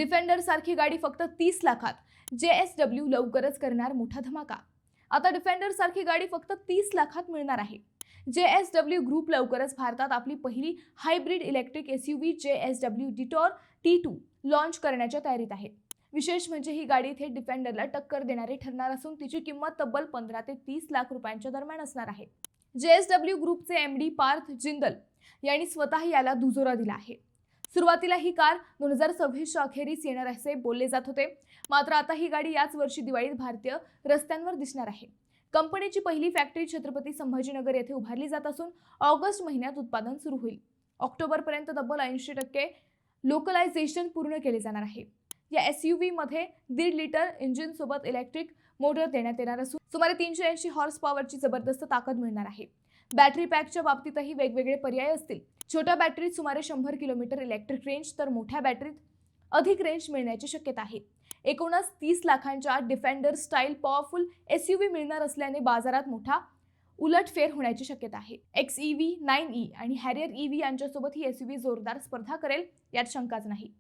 Defender सारखी गाडी फक्त 30 लाखात. JSW लवकरच करणार मोठा धमाका. आता डिफेंडर सारखी गाडी फक्त 30 लाखात मिळणार आहे. JSW ग्रुप लवकरच भारतात आपली पहिली hybrid electric SUV JSW detour T2 launch करण्याच्या तयारीत आहे. विशेष म्हणजे ही गाडी थेट डिफेंडरला टक्कर देणारी ठरणार असून तिची किंमत तब्बल 15 ते 30 लाख रुपयांच्या दरम्यान असणार आहे. JSW ग्रुपचे MD पार्थ जिंदल यांनी स्वतः याला दुजोरा दिला आहे. सुरुवातीला ही कार 2026च्या अखेरीस येणार असे बोलले जात होते, मात्र आता ही गाडी याच वर्षी दिवाळीत भारतीय रस्त्यांवर दिसणार आहे. कंपनीची पहिली फॅक्टरी छत्रपती संभाजीनगर येथे उभारली जात असून ऑगस्ट महिन्यात उत्पादन सुरू होईल. ऑक्टोबरपर्यंत तब्बल 80% लोकलायझेशन पूर्ण केले जाणार आहे. या SUV मध्ये 1.5 लिटर इंजिन सोबत इलेक्ट्रिक मोटर देण्यात येणार असून सुमारे 380 हॉर्स पॉवरची जबरदस्त ताकद मिळणार आहे. बॅटरी पॅकच्या बाबतीतही वेगवेगळे पर्याय असतील. छोट्या बॅटरीत सुमारे 100 किलोमीटर इलेक्ट्रिक रेंज तर मोठ्या बॅटरीत अधिक रेंज मिळण्याची शक्यता आहे. एकूणच 30 लाखांच्या डिफेंडर स्टाईल पॉवरफुल SUV मिळणार असल्याने बाजारात मोठा उलटफेर होण्याची शक्यता आहे. XEV 9e आणि हॅरियर EV यांच्यासोबत ही SUV जोरदार स्पर्धा करेल यात शंकाच नाही.